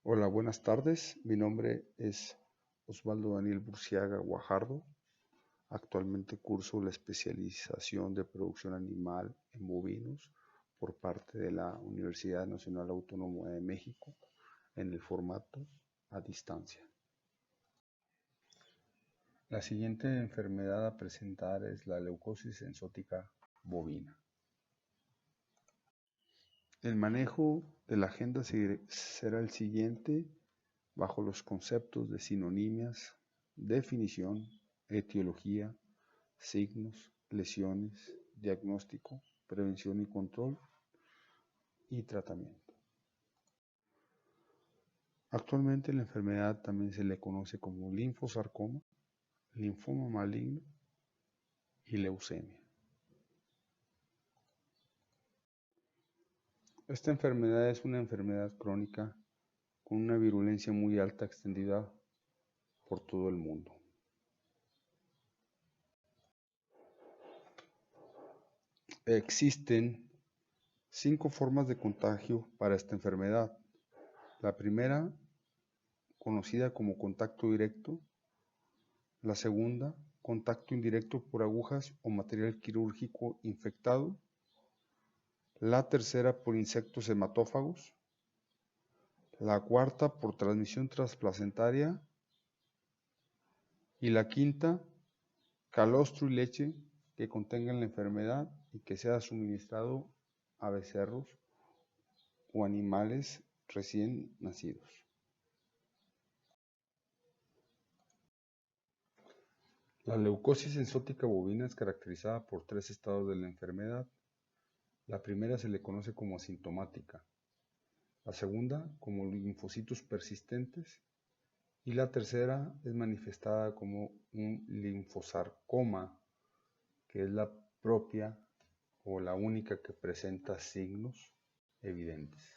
Hola, buenas tardes. Mi nombre es Osvaldo Daniel Burciaga Guajardo. Actualmente curso la especialización de producción animal en bovinos por parte de la Universidad Nacional Autónoma de México en el formato a distancia. La siguiente enfermedad a presentar es la leucosis enzótica bovina. El manejo de la agenda será el siguiente bajo los conceptos de sinonimias, definición, etiología, signos, lesiones, diagnóstico, prevención y control y tratamiento. Actualmente la enfermedad también se le conoce como linfosarcoma, linfoma maligno y leucemia. Esta enfermedad es una enfermedad crónica con una virulencia muy alta extendida por todo el mundo. Existen 5 formas de contagio para esta enfermedad. La primera, conocida como contacto directo. La segunda, contacto indirecto por agujas o material quirúrgico infectado. La tercera, por insectos hematófagos. La cuarta, por transmisión transplacentaria. Y la quinta, calostro y leche que contengan la enfermedad y que sea suministrado a becerros o animales recién nacidos. La leucosis enzótica bovina es caracterizada por 3 estados de la enfermedad. La primera se le conoce como asintomática, la segunda como linfocitos persistentes y la tercera es manifestada como un linfosarcoma, que es la propia o la única que presenta signos evidentes.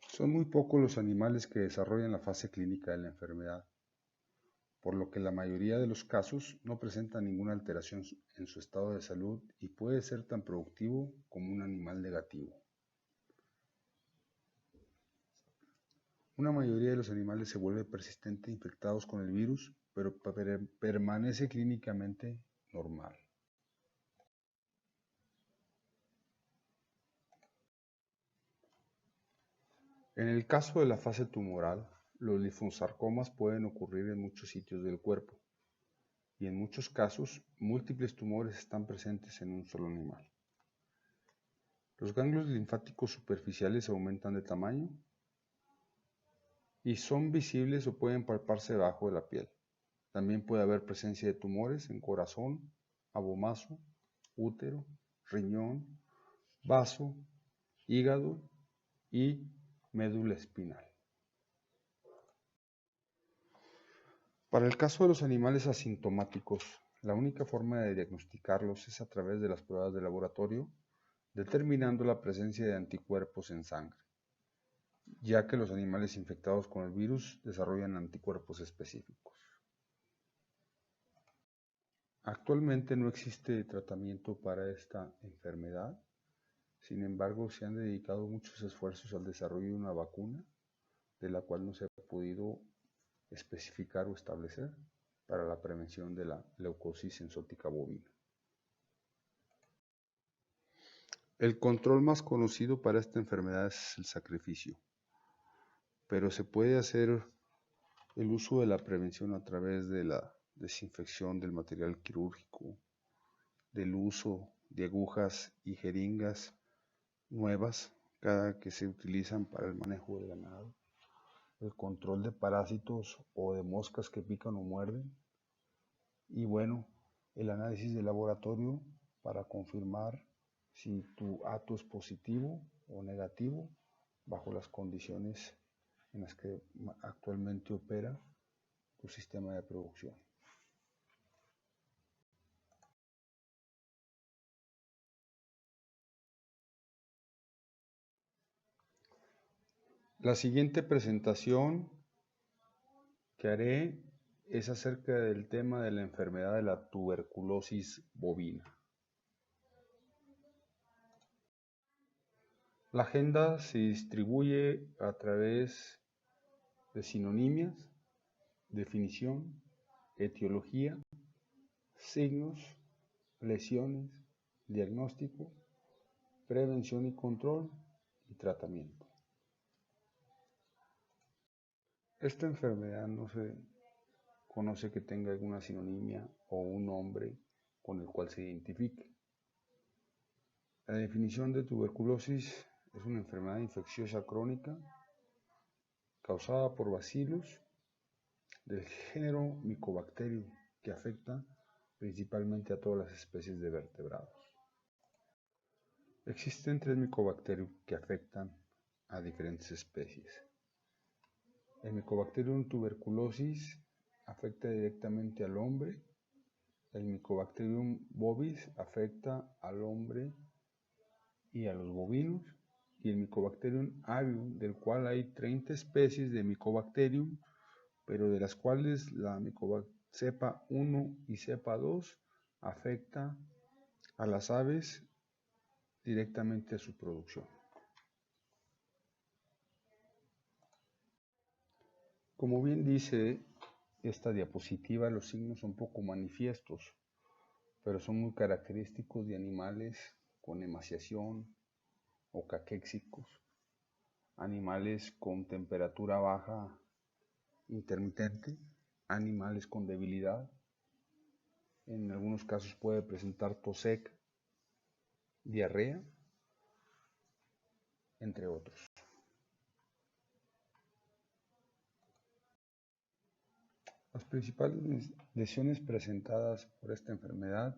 Son muy pocos los animales que desarrollan la fase clínica de la enfermedad, por lo que la mayoría de los casos no presenta ninguna alteración en su estado de salud y puede ser tan productivo como un animal negativo. Una mayoría de los animales se vuelve persistente infectados con el virus, pero permanece clínicamente normal. En el caso de la fase tumoral, los linfosarcomas pueden ocurrir en muchos sitios del cuerpo y en muchos casos múltiples tumores están presentes en un solo animal. Los ganglios linfáticos superficiales aumentan de tamaño y son visibles o pueden palparse debajo de la piel. También puede haber presencia de tumores en corazón, abomazo, útero, riñón, vaso, hígado y médula espinal. Para el caso de los animales asintomáticos, la única forma de diagnosticarlos es a través de las pruebas de laboratorio, determinando la presencia de anticuerpos en sangre, ya que los animales infectados con el virus desarrollan anticuerpos específicos. Actualmente no existe tratamiento para esta enfermedad, sin embargo se han dedicado muchos esfuerzos al desarrollo de una vacuna, de la cual no se ha podido especificar o establecer para la prevención de la leucosis enzótica bovina. El control más conocido para esta enfermedad es el sacrificio, pero se puede hacer el uso de la prevención a través de la desinfección del material quirúrgico, del uso de agujas y jeringas nuevas cada que se utilizan para el manejo del ganado, el control de parásitos o de moscas que pican o muerden, y bueno, el análisis de laboratorio para confirmar si tu hato es positivo o negativo bajo las condiciones en las que actualmente opera tu sistema de producción. La siguiente presentación que haré es acerca del tema de la enfermedad de la tuberculosis bovina. La agenda se distribuye a través de sinonimias, definición, etiología, signos, lesiones, diagnóstico, prevención y control y tratamiento. Esta enfermedad no se conoce que tenga alguna sinonimia o un nombre con el cual se identifique. La definición de tuberculosis es una enfermedad infecciosa crónica causada por bacilos del género Mycobacterium que afecta principalmente a todas las especies de vertebrados. Existen 3 Mycobacterium que afectan a diferentes especies. El Mycobacterium tuberculosis afecta directamente al hombre, el Mycobacterium bovis afecta al hombre y a los bovinos, y el Mycobacterium avium, del cual hay 30 especies de Mycobacterium, pero de las cuales la cepa 1 y cepa 2 afecta a las aves directamente a su producción. Como bien dice esta diapositiva, los signos son poco manifiestos, pero son muy característicos de animales con emaciación o caquéxicos, animales con temperatura baja intermitente, animales con debilidad. En algunos casos puede presentar tos seca, diarrea, entre otros. Las principales lesiones presentadas por esta enfermedad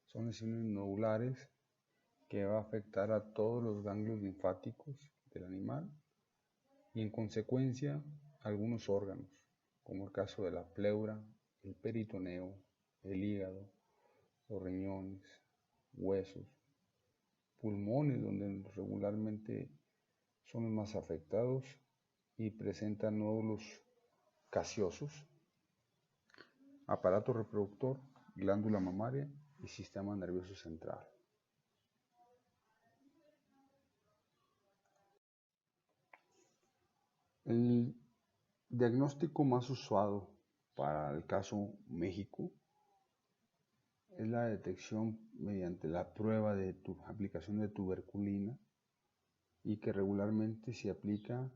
son lesiones nodulares que va a afectar a todos los ganglios linfáticos del animal y en consecuencia algunos órganos, como el caso de la pleura, el peritoneo, el hígado, los riñones, huesos, pulmones, donde regularmente son los más afectados y presentan nódulos gaseosos, aparato reproductor, glándula mamaria y sistema nervioso central. El diagnóstico más usado para el caso México es la detección mediante la prueba de aplicación de tuberculina y que regularmente se aplica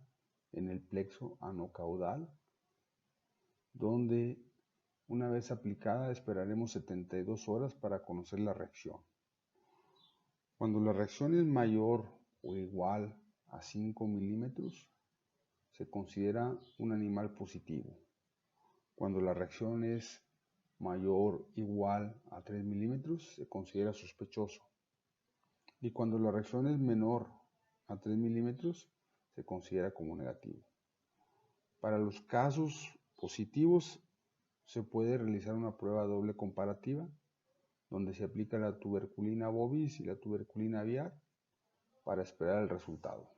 en el plexo anocaudal, donde una vez aplicada esperaremos 72 horas para conocer la reacción. Cuando la reacción es mayor o igual a 5 milímetros, se considera un animal positivo. Cuando la reacción es mayor o igual a 3 milímetros, se considera sospechoso. Y cuando la reacción es menor a 3 milímetros, se considera como negativo. Para los casos positivos, se puede realizar una prueba doble comparativa, donde se aplica la tuberculina bovis y la tuberculina aviar para esperar el resultado.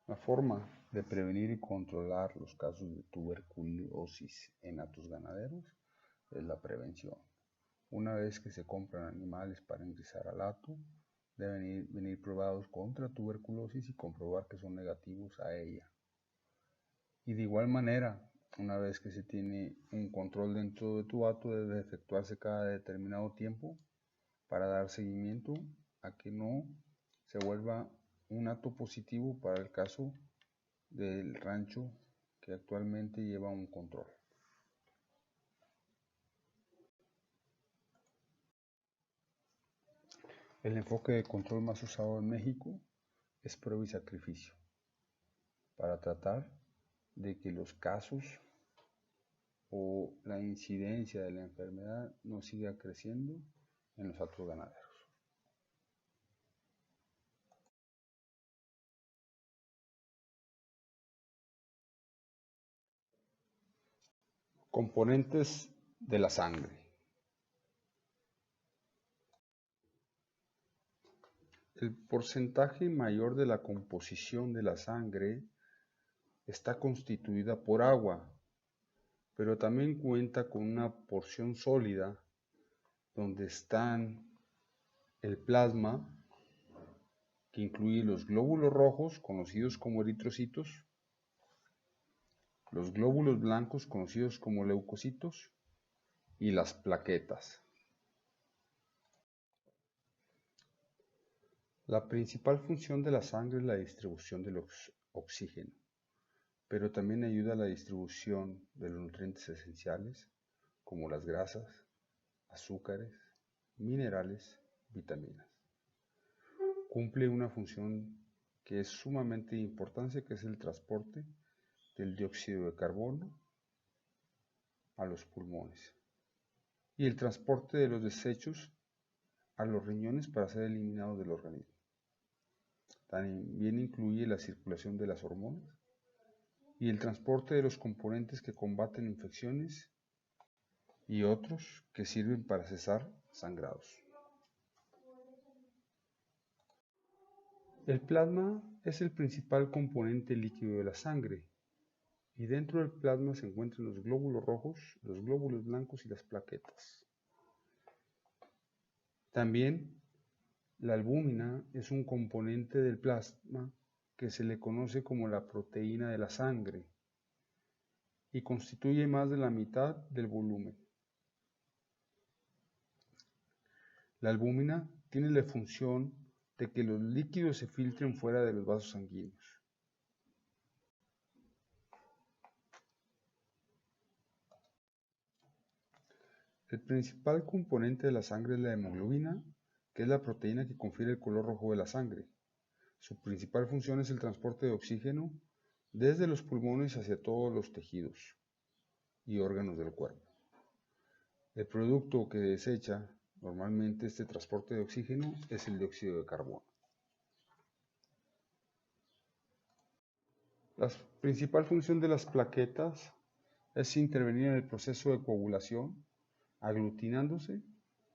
La forma de prevenir y controlar los casos de tuberculosis en hatos ganaderos es la prevención. Una vez que se compran animales para ingresar al hato, deben venir probados contra tuberculosis y comprobar que son negativos a ella. Y de igual manera, una vez que se tiene un control dentro de tu hato, debe efectuarse cada determinado tiempo para dar seguimiento a que no se vuelva un hato positivo para el caso del rancho que actualmente lleva un control. El enfoque de control más usado en México es prueba y sacrificio, para tratar de que los casos o la incidencia de la enfermedad no siga creciendo en los hatos ganaderos. Componentes de la sangre. El porcentaje mayor de la composición de la sangre está constituida por agua, pero también cuenta con una porción sólida donde están el plasma, que incluye los glóbulos rojos, conocidos como eritrocitos, los glóbulos blancos, conocidos como leucocitos, y las plaquetas. La principal función de la sangre es la distribución del oxígeno, pero también ayuda a la distribución de los nutrientes esenciales, como las grasas, azúcares, minerales, vitaminas. Cumple una función que es sumamente importante, que es el transporte del dióxido de carbono a los pulmones y el transporte de los desechos a los riñones para ser eliminados del organismo. También incluye la circulación de las hormonas y el transporte de los componentes que combaten infecciones y otros que sirven para cesar sangrados. El plasma es el principal componente líquido de la sangre y dentro del plasma se encuentran los glóbulos rojos, los glóbulos blancos y las plaquetas. También la albúmina es un componente del plasma que se le conoce como la proteína de la sangre y constituye más de la mitad del volumen. La albúmina tiene la función de que los líquidos se filtren fuera de los vasos sanguíneos. El principal componente de la sangre es la hemoglobina, que es la proteína que confiere el color rojo de la sangre. Su principal función es el transporte de oxígeno desde los pulmones hacia todos los tejidos y órganos del cuerpo. El producto que desecha normalmente este transporte de oxígeno es el dióxido de carbono. La principal función de las plaquetas es intervenir en el proceso de coagulación, aglutinándose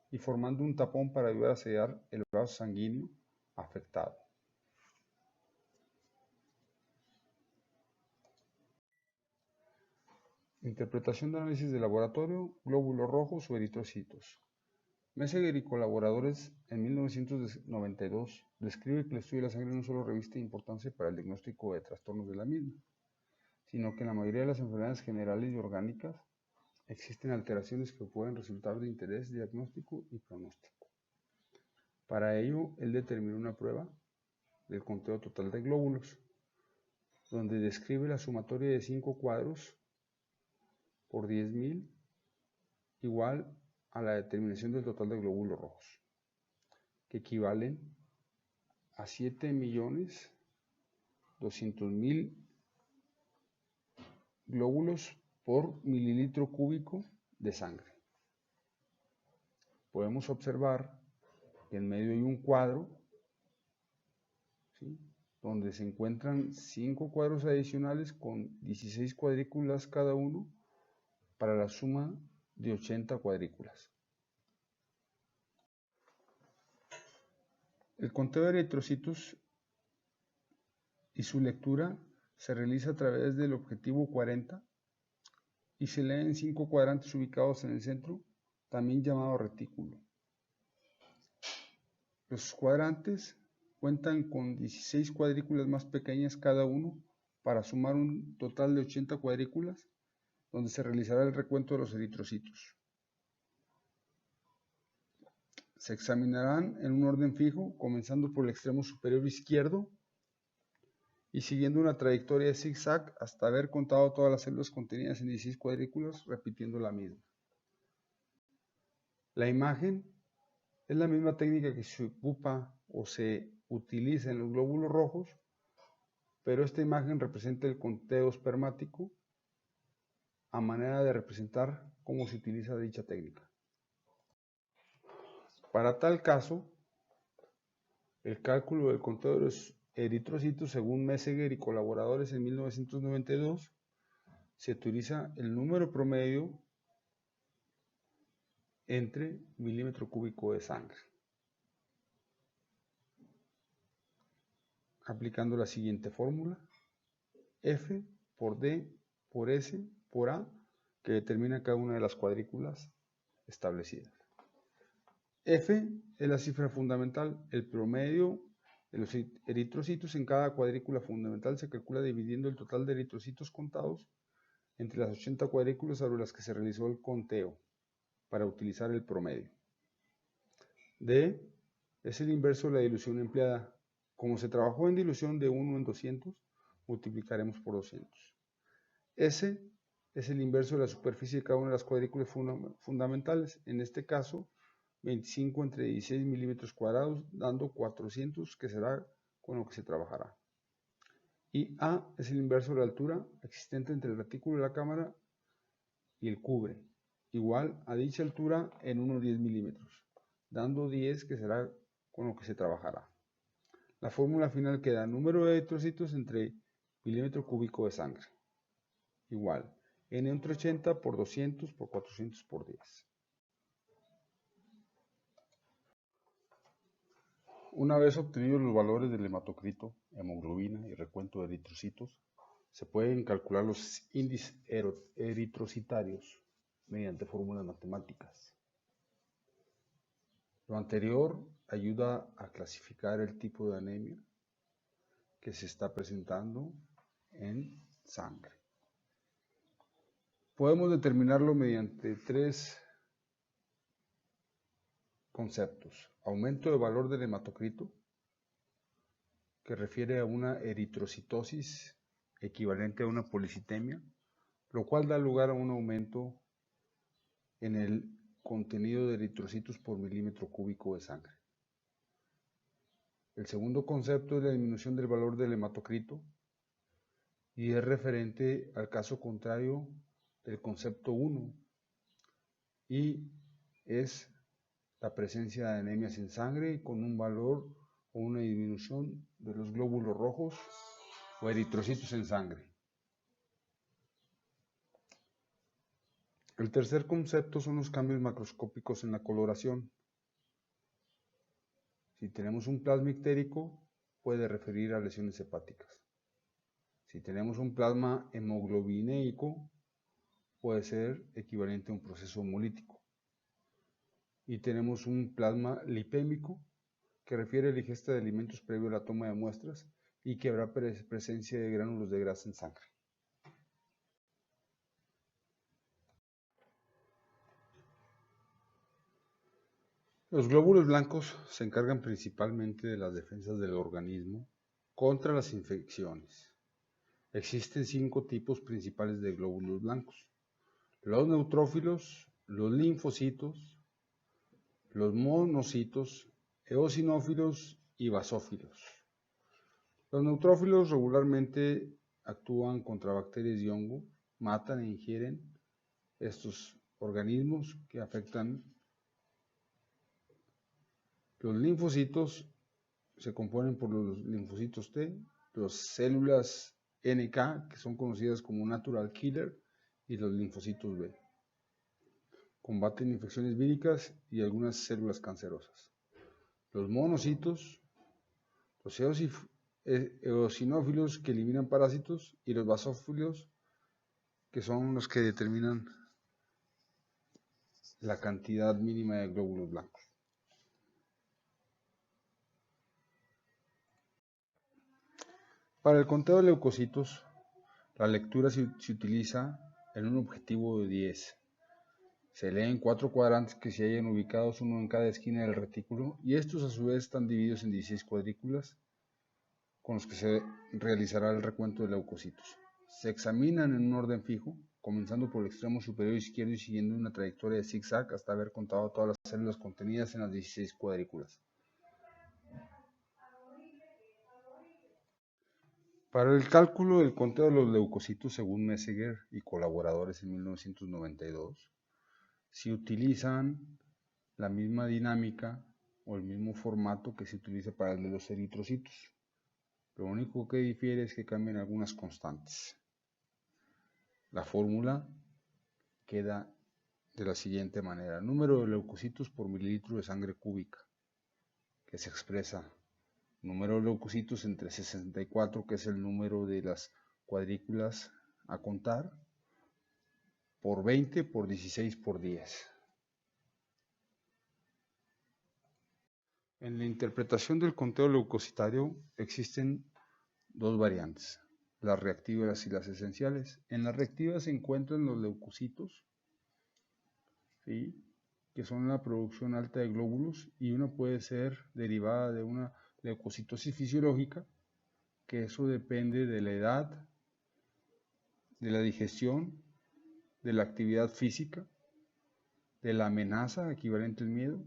y formando un tapón para ayudar a sellar el vaso sanguíneo afectado. Interpretación de análisis de laboratorio, glóbulos rojos o eritrocitos. Messinger y colaboradores en 1992 describe que el estudio de la sangre no solo reviste importancia para el diagnóstico de trastornos de la misma, sino que en la mayoría de las enfermedades generales y orgánicas existen alteraciones que pueden resultar de interés diagnóstico y pronóstico. Para ello, él determinó una prueba del conteo total de glóbulos, donde describe la sumatoria de 5 cuadros por 10.000 igual a la determinación del total de glóbulos rojos, que equivalen a 7.200.000 glóbulos por mililitro cúbico de sangre. Podemos observar que en medio hay un cuadro, ¿sí?, donde se encuentran 5 cuadros adicionales con 16 cuadrículas cada uno para la suma de 80 cuadrículas. El conteo de eritrocitos y su lectura se realiza a través del objetivo 40 y se lee en 5 cuadrantes ubicados en el centro, también llamado retículo. Los cuadrantes cuentan con 16 cuadrículas más pequeñas cada uno para sumar un total de 80 cuadrículas, donde se realizará el recuento de los eritrocitos. Se examinarán en un orden fijo, comenzando por el extremo superior izquierdo y siguiendo una trayectoria de zigzag hasta haber contado todas las células contenidas en 16 cuadrículas, repitiendo la misma. La imagen es la misma técnica que se ocupa o se utiliza en los glóbulos rojos, pero esta imagen representa el conteo espermático a manera de representar cómo se utiliza dicha técnica. Para tal caso, el cálculo del conteo de los eritrocitos, según Messinger y colaboradores en 1992, se utiliza el número promedio entre milímetro cúbico de sangre, aplicando la siguiente fórmula: F por D por S por A, que determina cada una de las cuadrículas establecidas. F es la cifra fundamental. El promedio de los eritrocitos en cada cuadrícula fundamental se calcula dividiendo el total de eritrocitos contados entre las 80 cuadrículas sobre las que se realizó el conteo para utilizar el promedio. D es el inverso de la dilución empleada. Como se trabajó en dilución de 1 en 200, multiplicaremos por 200. S es el inverso de la superficie de cada una de las cuadrículas fundamentales. En este caso, 25 entre 16 milímetros cuadrados, dando 400, que será con lo que se trabajará. Y A es el inverso de la altura existente entre el retículo de la cámara y el cubre, igual a dicha altura en unos 10 milímetros, dando 10, que será con lo que se trabajará. La fórmula final queda número de eritrocitos entre milímetro cúbico de sangre, igual n entre 80 por 200 por 400 por 10. Una vez obtenidos los valores del hematocrito, hemoglobina y recuento de eritrocitos, se pueden calcular los índices eritrocitarios mediante fórmulas matemáticas. Lo anterior ayuda a clasificar el tipo de anemia que se está presentando en sangre. Podemos determinarlo mediante tres conceptos: aumento de valor del hematocrito, que refiere a una eritrocitosis equivalente a una policitemia, lo cual da lugar a un aumento en el contenido de eritrocitos por milímetro cúbico de sangre. El segundo concepto es la disminución del valor del hematocrito y es referente al caso contrario del concepto 1 y es la presencia de anemias en sangre con un valor o una disminución de los glóbulos rojos o eritrocitos en sangre. El tercer concepto son los cambios macroscópicos en la coloración. Si tenemos un plasma ictérico, puede referir a lesiones hepáticas. Si tenemos un plasma hemoglobinéico, puede ser equivalente a un proceso hemolítico. Y tenemos un plasma lipémico, que refiere a la ingesta de alimentos previo a la toma de muestras y que habrá presencia de gránulos de grasa en sangre. Los glóbulos blancos se encargan principalmente de las defensas del organismo contra las infecciones. Existen 5 tipos principales de glóbulos blancos: los neutrófilos, los linfocitos, los monocitos, eosinófilos y basófilos. Los neutrófilos regularmente actúan contra bacterias y hongos, matan e ingieren estos organismos que afectan. Los linfocitos se componen por los linfocitos T, las células NK, que son conocidas como natural killer, y los linfocitos B. Combaten infecciones víricas y algunas células cancerosas. Los monocitos, los eosinófilos, que eliminan parásitos, y los basófilos, que son los que determinan la cantidad mínima de glóbulos blancos. Para el conteo de leucocitos, la lectura se utiliza en un objetivo de 10. Se leen 4 cuadrantes que se hallan ubicados uno en cada esquina del retículo y estos a su vez están divididos en 16 cuadrículas con los que se realizará el recuento de leucocitos. Se examinan en un orden fijo, comenzando por el extremo superior izquierdo y siguiendo una trayectoria de zigzag hasta haber contado todas las células contenidas en las 16 cuadrículas. Para el cálculo del conteo de los leucocitos, según Messinger y colaboradores en 1992, se utilizan la misma dinámica o el mismo formato que se utiliza para el de los eritrocitos. Lo único que difiere es que cambian algunas constantes. La fórmula queda de la siguiente manera: número de leucocitos por mililitro de sangre cúbica, que se expresa número de leucocitos entre 64, que es el número de las cuadrículas a contar, por 20 por 16 por 10. En la interpretación del conteo leucocitario existen dos variantes, las reactivas y las esenciales. En las reactivas se encuentran los leucocitos, ¿sí?, que son una producción alta de glóbulos, y una puede ser derivada de una leucocitosis fisiológica, que eso depende de la edad, de la digestión, de la actividad física, de la amenaza, equivalente al miedo,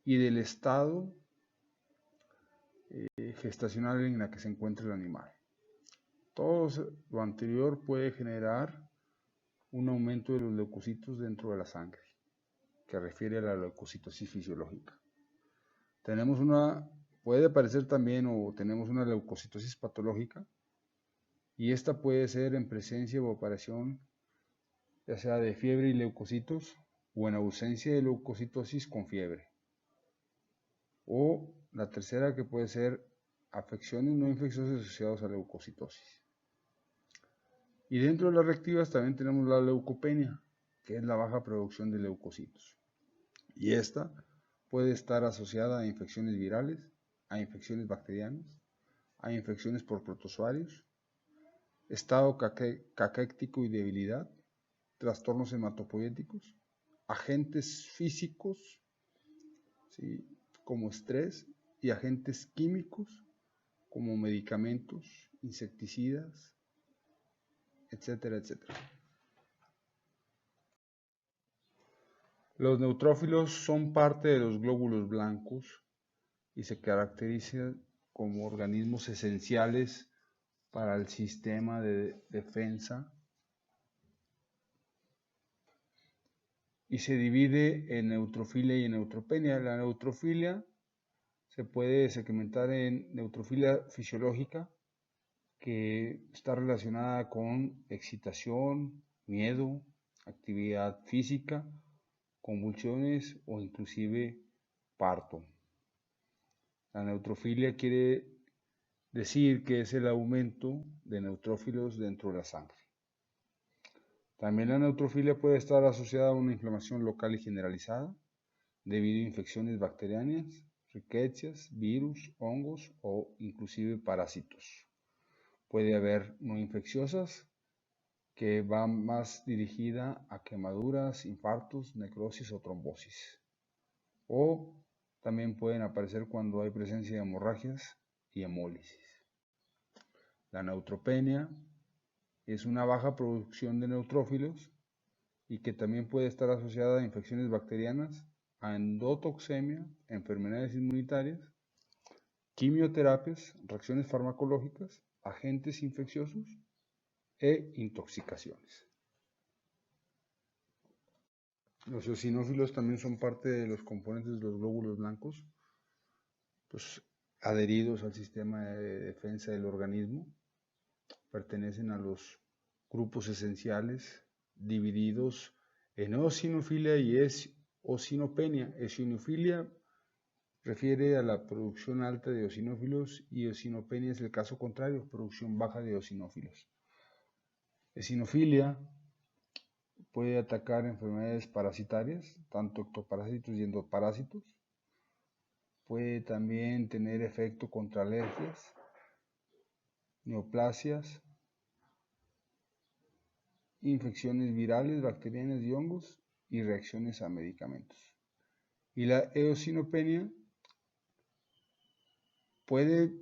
y del estado gestacional en la que se encuentra el animal. Todo lo anterior puede generar un aumento de los leucocitos dentro de la sangre, que refiere a la leucocitosis fisiológica. Puede aparecer también, o tenemos una leucocitosis patológica, y esta puede ser en presencia o aparición ya sea de fiebre y leucocitos, o en ausencia de leucocitosis con fiebre. O la tercera, que puede ser afecciones no infecciosas asociadas a leucocitosis. Y dentro de las reactivas también tenemos la leucopenia, que es la baja producción de leucocitos. Y esta puede estar asociada a infecciones virales, a infecciones bacterianas, a infecciones por protozoarios, estado caquético y debilidad, trastornos hematopoyéticos, agentes físicos, ¿sí?, como estrés, y agentes químicos como medicamentos, insecticidas, etcétera, etcétera. Los neutrófilos son parte de los glóbulos blancos y se caracterizan como organismos esenciales para el sistema de defensa, y se divide en neutrofilia y en neutropenia. La neutrofilia se puede segmentar en neutrofilia fisiológica, que está relacionada con excitación, miedo, actividad física, convulsiones o inclusive parto. La neutrofilia quiere decir que es el aumento de neutrófilos dentro de la sangre. También la neutrofilia puede estar asociada a una inflamación local y generalizada debido a infecciones bacterianas, riquecias, virus, hongos o inclusive parásitos. Puede haber no infecciosas, que va más dirigida a quemaduras, infartos, necrosis o trombosis. O también pueden aparecer cuando hay presencia de hemorragias y hemólisis. La neutropenia es una baja producción de neutrófilos y que también puede estar asociada a infecciones bacterianas, a endotoxemia, enfermedades inmunitarias, quimioterapias, reacciones farmacológicas, agentes infecciosos e intoxicaciones. Los eosinófilos también son parte de los componentes de los glóbulos blancos, pues adheridos al sistema de defensa del organismo. Pertenecen a los grupos esenciales divididos en eosinofilia y eosinopenia. Eosinofilia refiere a la producción alta de eosinófilos y eosinopenia es el caso contrario, producción baja de eosinófilos. Eosinofilia puede atacar enfermedades parasitarias, tanto ectoparásitos y endoparásitos. Puede también tener efecto contra alergias, neoplasias, infecciones virales, bacterianas y hongos, y reacciones a medicamentos. Y la eosinopenia puede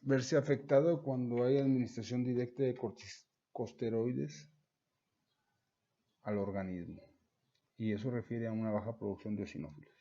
verse afectada cuando hay administración directa de corticosteroides al organismo, y eso refiere a una baja producción de eosinófilos.